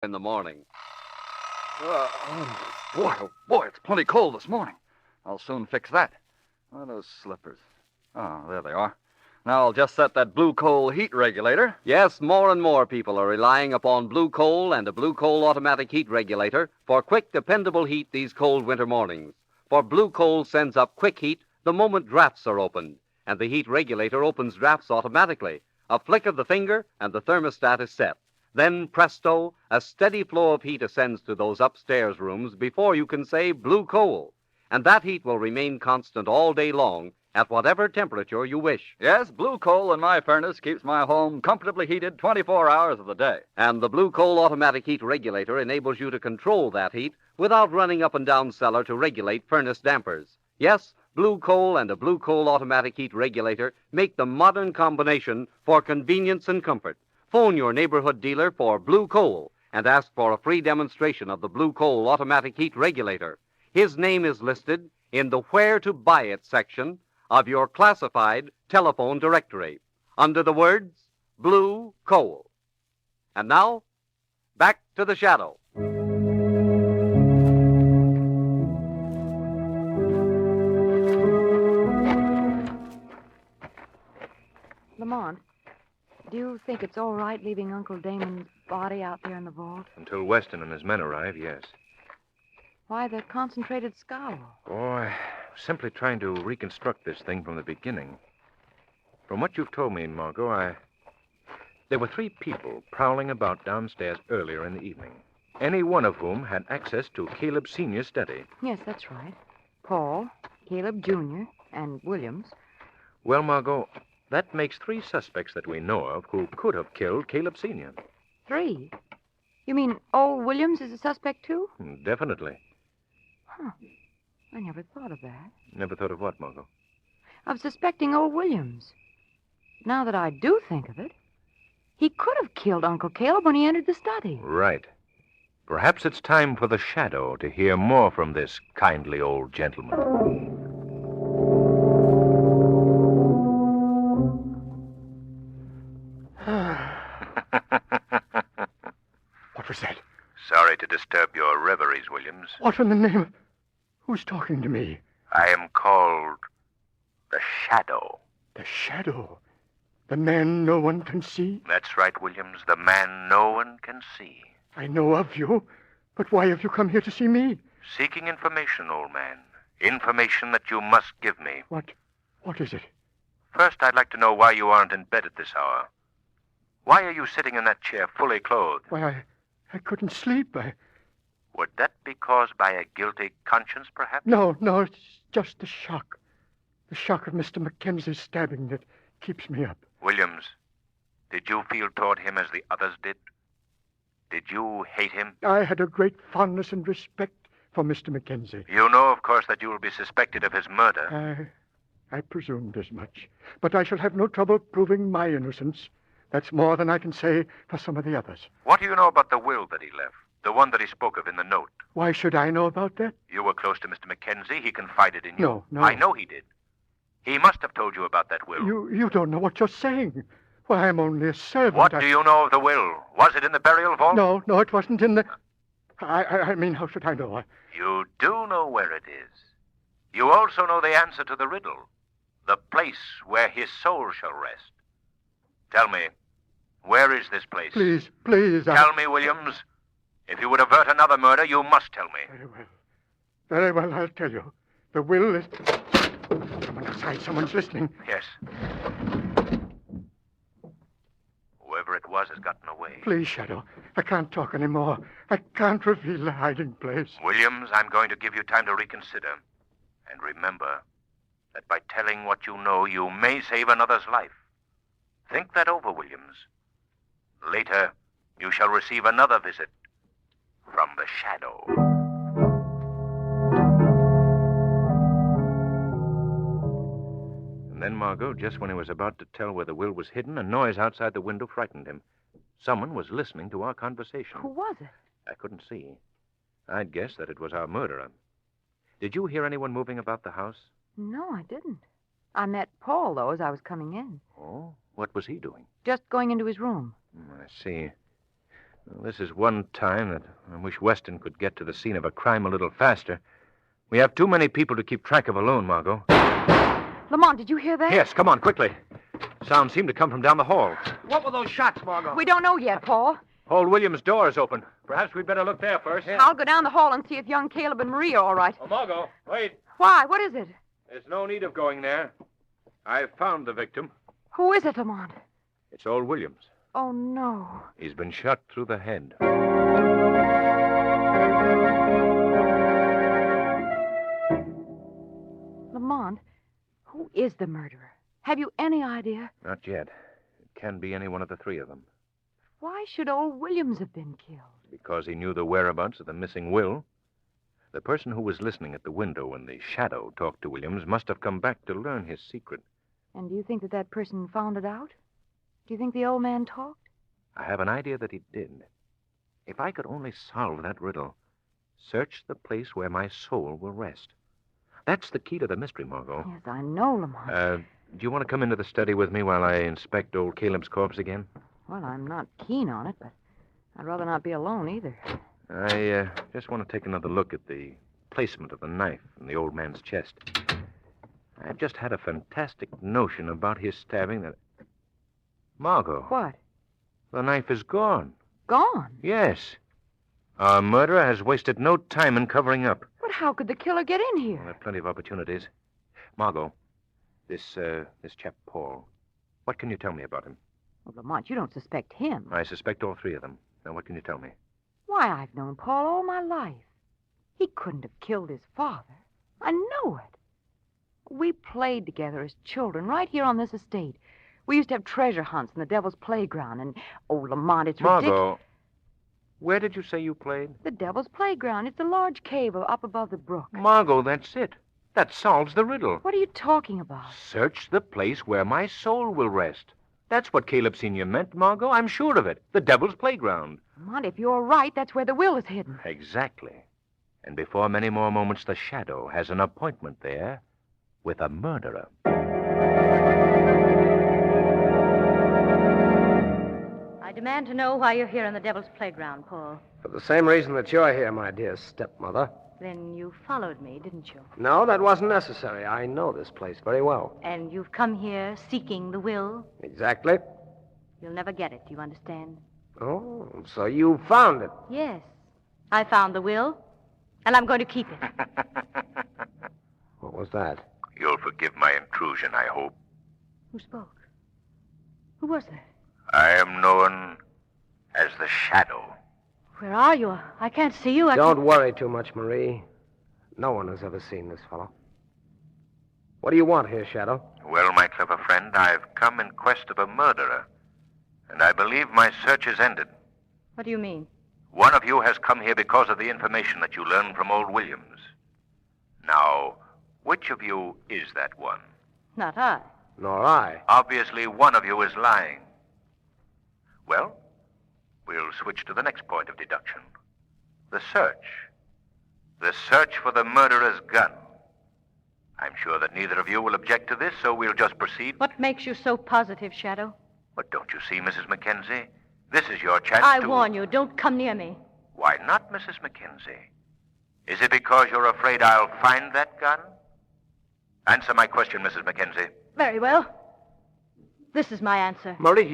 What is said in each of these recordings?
in the morning. Oh, boy, it's plenty cold this morning. I'll soon fix that. Oh, those slippers. Oh, there they are. Now I'll just set that blue coal heat regulator. Yes, more and more people are relying upon blue coal and a blue coal automatic heat regulator for quick, dependable heat these cold winter mornings. For blue coal sends up quick heat the moment drafts are opened, and the heat regulator opens drafts automatically. A flick of the finger and the thermostat is set. Then, presto, a steady flow of heat ascends to those upstairs rooms before you can say blue coal. And that heat will remain constant all day long at whatever temperature you wish. Yes, blue coal in my furnace keeps my home comfortably heated 24 hours of the day. And the blue coal automatic heat regulator enables you to control that heat without running up and down cellar to regulate furnace dampers. Yes, blue coal and a blue coal automatic heat regulator make the modern combination for convenience and comfort. Phone your neighborhood dealer for blue coal and ask for a free demonstration of the blue coal automatic heat regulator. His name is listed in the Where to Buy It section of your classified telephone directory under the words blue coal. And now, back to the shadow. Lamont, do you think it's all right leaving Uncle Damon's body out there in the vault? Until Weston and his men arrive, yes. Why the concentrated scowl? Boy, simply trying to reconstruct this thing from the beginning. From what you've told me, Margot, there were 3 people prowling about downstairs earlier in the evening, any one of whom had access to Caleb Sr.'s study. Yes, that's right. Paul, Caleb Jr., and Williams. Well, Margot, that makes 3 suspects that we know of who could have killed Caleb Sr. 3? You mean old Williams is a suspect, too? Definitely. Huh. I never thought of that. Never thought of what, Margot? Of suspecting old Williams. Now that I do think of it, he could have killed Uncle Caleb when he entered the study. Right. Perhaps it's time for the shadow to hear more from this kindly old gentleman. What was that? Sorry to disturb your reveries, Williams. What in the name of... Who's talking to me? I am called the Shadow. The Shadow. The man no one can see? That's right, Williams. The man no one can see. I know of you, but why have you come here to see me? Seeking information, old man. Information that you must give me. What is it? First, I'd like to know why you aren't in bed at this hour. Why are you sitting in that chair fully clothed? Why, I couldn't sleep. Would that be caused by a guilty conscience, perhaps? No, it's just the shock. The shock of Mr. Mackenzie's stabbing that keeps me up. Williams, did you feel toward him as the others did? Did you hate him? I had a great fondness and respect for Mr. Mackenzie. You know, of course, that you will be suspected of his murder. I presumed as much. But I shall have no trouble proving my innocence. That's more than I can say for some of the others. What do you know about the will that he left? The one that he spoke of in the note? Why should I know about that? You were close to Mr. Mackenzie. He confided in you. No. I know he did. He must have told you about that will. You don't know what you're saying. Why, I'm only a servant. What do you know of the will? Was it in the burial vault? No, it wasn't in the... I mean, how should I know? You do know where it is. You also know the answer to the riddle. The place where his soul shall rest. Tell me, where is this place? Please. Tell me, Williams. If you would avert another murder, you must tell me. Very well, I'll tell you. The will is... Someone outside, someone's listening. Yes. Whoever it was has gotten away. Please, Shadow. I can't talk anymore. I can't reveal the hiding place. Williams, I'm going to give you time to reconsider. And remember that by telling what you know, you may save another's life. Think that over, Williams. Later, you shall receive another visit from the Shadow. And then, Margot, just when he was about to tell where the will was hidden, a noise outside the window frightened him. Someone was listening to our conversation. Who was it? I couldn't see. I'd guess that it was our murderer. Did you hear anyone moving about the house? No, I didn't. I met Paul, though, as I was coming in. Oh? What was he doing? Just going into his room. I see. Well, this is one time that I wish Weston could get to the scene of a crime a little faster. We have too many people to keep track of alone, Margot. Lamont, did you hear that? Yes, come on, quickly. Sounds seemed to come from down the hall. What were those shots, Margot? We don't know yet, Paul. Old William's door is open. Perhaps we'd better look there first. I'll go down the hall and see if young Caleb and Marie are all right. Oh, Margot, wait. Why? What is it? There's no need of going there. I've found the victim. Who is it, Lamont? It's old Williams. Oh, no. He's been shot through the head. Lamont, who is the murderer? Have you any idea? Not yet. It can be any one of the three of them. Why should old Williams have been killed? Because he knew the whereabouts of the missing will. The person who was listening at the window when the shadow talked to Williams must have come back to learn his secret. And do you think that that person found it out? Do you think the old man talked? I have an idea that he did. If I could only solve that riddle, search the place where my soul will rest. That's the key to the mystery, Margot. Yes, I know, Lamont. Do you want to come into the study with me while I inspect old Caleb's corpse again? Well, I'm not keen on it, but I'd rather not be alone either. I just want to take another look at the placement of the knife in the old man's chest. I've just had a fantastic notion about his stabbing that... Margot. What? The knife is gone. Gone? Yes. Our murderer has wasted no time in covering up. But how could the killer get in here? Well, there are plenty of opportunities. Margot, this chap Paul, what can you tell me about him? Well, Lamont, you don't suspect him. I suspect all three of them. Now, what can you tell me? Why, I've known Paul all my life. He couldn't have killed his father. I know it. We played together as children right here on this estate. We used to have treasure hunts in the Devil's Playground, and, oh, Lamont, it's ridiculous. Margot, where did you say you played? The Devil's Playground. It's a large cave up above the brook. Margot, that's it. That solves the riddle. What are you talking about? Search the place where my soul will rest. That's what Caleb Sr. meant, Margot. I'm sure of it. The Devil's Playground. Lamont, if you're right, that's where the will is hidden. Exactly. And before many more moments, the shadow has an appointment there with a murderer. I demand to know why you're here in the Devil's Playground, Paul. For the same reason that you're here, my dear stepmother. Then you followed me, didn't you? No, that wasn't necessary. I know this place very well. And you've come here seeking the will? Exactly. You'll never get it, do you understand? Oh, so you found it. Yes. I found the will, and I'm going to keep it. What was that? You'll forgive my intrusion, I hope. Who spoke? Who was that? I am known as the Shadow. Where are you? I can't see you. Don't worry too much, Marie. No one has ever seen this fellow. What do you want here, Shadow? Well, my clever friend, I've come in quest of a murderer. And I believe my search is ended. What do you mean? One of you has come here because of the information that you learned from old Williams. Now, which of you is that one? Not I. Nor I. Obviously, one of you is lying. Well, we'll switch to the next point of deduction. The search. The search for the murderer's gun. I'm sure that neither of you will object to this, so we'll just proceed. What makes you so positive, Shadow? But don't you see, Mrs. Mackenzie? This is your chance I to... warn you, don't come near me. Why not, Mrs. Mackenzie? Is it because you're afraid I'll find that gun? Answer my question, Mrs. Mackenzie. Very well. This is my answer. Marie,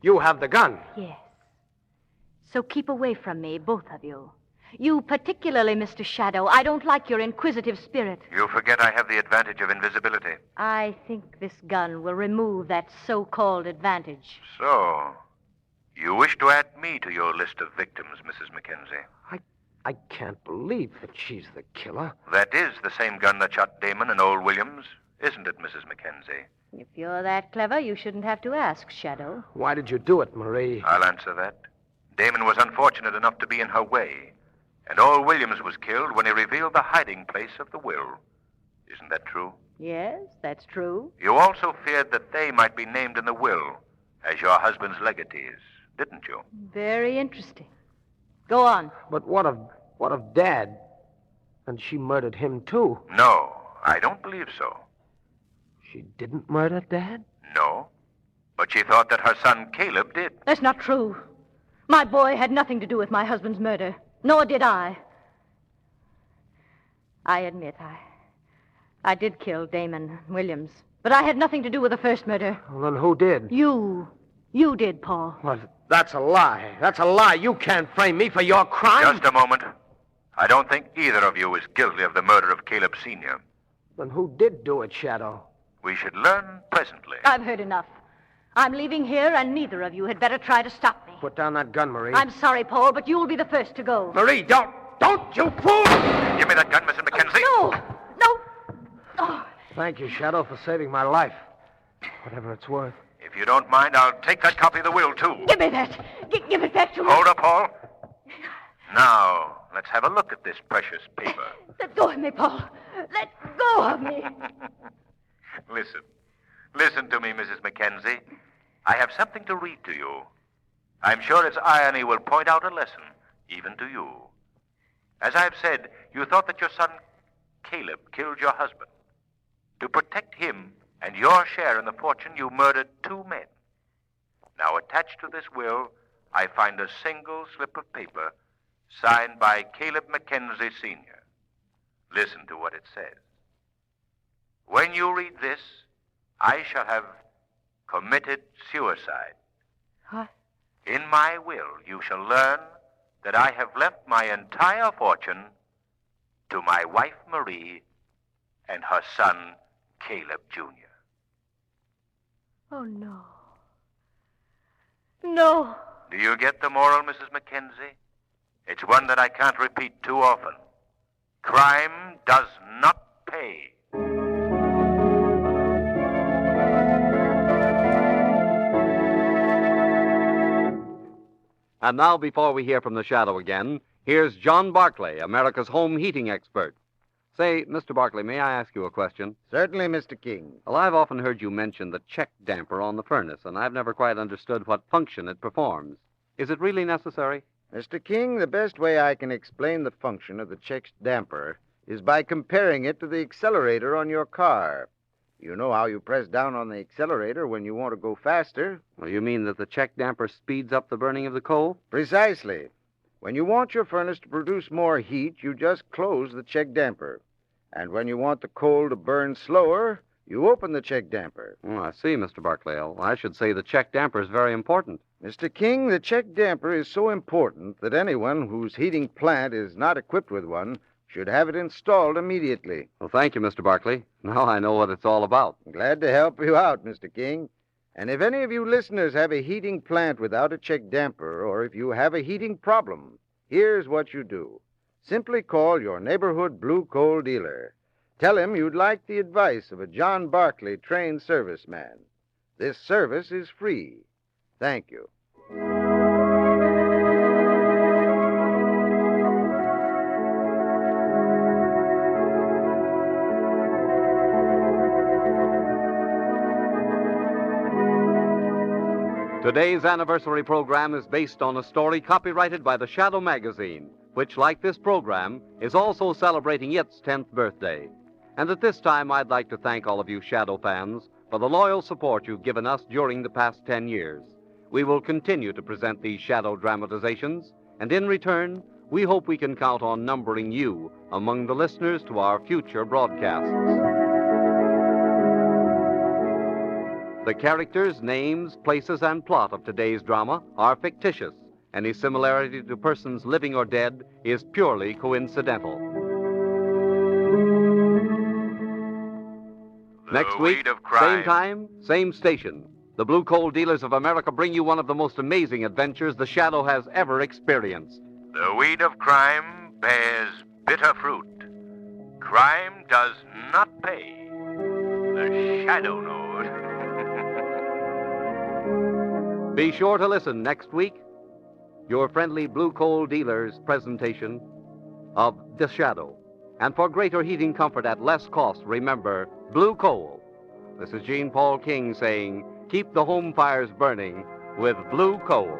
you have the gun. Yes. So keep away from me, both of you. You particularly, Mr. Shadow. I don't like your inquisitive spirit. You forget I have the advantage of invisibility. I think this gun will remove that so-called advantage. So, you wish to add me to your list of victims, Mrs. Mackenzie? I can't believe that she's the killer. That is the same gun that shot Damon and old Williams, isn't it, Mrs. Mackenzie? If you're that clever, you shouldn't have to ask, Shadow. Why did you do it, Marie? I'll answer that. Damon was unfortunate enough to be in her way, and old Williams was killed when he revealed the hiding place of the will. Isn't that true? Yes, that's true. You also feared that they might be named in the will as your husband's legatees, didn't you? Very interesting. Go on. But what of Dad? And she murdered him, too. No, I don't believe so. She didn't murder Dad? No, but she thought that her son Caleb did. That's not true. My boy had nothing to do with my husband's murder, nor did I. I admit I did kill Damon Williams, but I had nothing to do with the first murder. Well, then who did? You. You did, Paul. Well, that's a lie. That's a lie. You can't frame me for your crime. Just a moment. I don't think either of you is guilty of the murder of Caleb Sr. Then who did do it, Shadow? We should learn presently. I've heard enough. I'm leaving here, and neither of you had better try to stop me. Put down that gun, Marie. I'm sorry, Paul, but you'll be the first to go. Marie, don't, you fool! Give me that gun, Mrs. Mackenzie. No! Oh. Thank you, Shadow, for saving my life. Whatever it's worth. If you don't mind, I'll take that copy of the will, too. Give me that. Give it back to me. Hold up, Paul. Now, let's have a look at this precious paper. Let go of me, Paul. Let go of me. Listen to me, Mrs. Mackenzie. I have something to read to you. I'm sure its irony will point out a lesson, even to you. As I've said, you thought that your son, Caleb, killed your husband. To protect him and your share in the fortune, you murdered 2 men. Now, attached to this will, I find a single slip of paper signed by Caleb Mackenzie Sr. Listen to what it says. When you read this, I shall have committed suicide. What? In my will, you shall learn that I have left my entire fortune to my wife, Marie, and her son, Caleb Jr. Oh, no. No. Do you get the moral, Mrs. Mackenzie? It's one that I can't repeat too often. Crime does not pay. And now, before we hear from the Shadow again, here's John Barclay, America's home heating expert. Say, Mr. Barclay, may I ask you a question? Certainly, Mr. King. Well, I've often heard you mention the check damper on the furnace, and I've never quite understood what function it performs. Is it really necessary? Mr. King, the best way I can explain the function of the check damper is by comparing it to the accelerator on your car. You know how you press down on the accelerator when you want to go faster. Well, you mean that the check damper speeds up the burning of the coal? Precisely. When you want your furnace to produce more heat, you just close the check damper. And when you want the coal to burn slower, you open the check damper. Oh, I see, Mr. Barclay. Well, I should say the check damper is very important. Mr. King, the check damper is so important that anyone whose heating plant is not equipped with one should have it installed immediately. Well, thank you, Mr. Barclay. Now I know what it's all about. Glad to help you out, Mr. King. And if any of you listeners have a heating plant without a check damper, or if you have a heating problem, here's what you do. Simply call your neighborhood blue coal dealer. Tell him you'd like the advice of a John Barclay trained serviceman. This service is free. Thank you. Today's anniversary program is based on a story copyrighted by the Shadow magazine, which, like this program, is also celebrating its 10th birthday. And at this time, I'd like to thank all of you Shadow fans for the loyal support you've given us during the past 10 years. We will continue to present these Shadow dramatizations, and in return, we hope we can count on numbering you among the listeners to our future broadcasts. The characters, names, places, and plot of today's drama are fictitious. Any similarity to persons living or dead is purely coincidental. Next week, same time, same station. The Blue Coal Dealers of America bring you one of the most amazing adventures the Shadow has ever experienced. The weed of crime bears bitter fruit. Crime does not pay. The Shadow knows. Be sure to listen next week. Your friendly Blue Coal Dealers presentation of The Shadow. And for greater heating comfort at less cost, remember Blue Coal. This is Jean Paul King saying, keep the home fires burning with Blue Coal.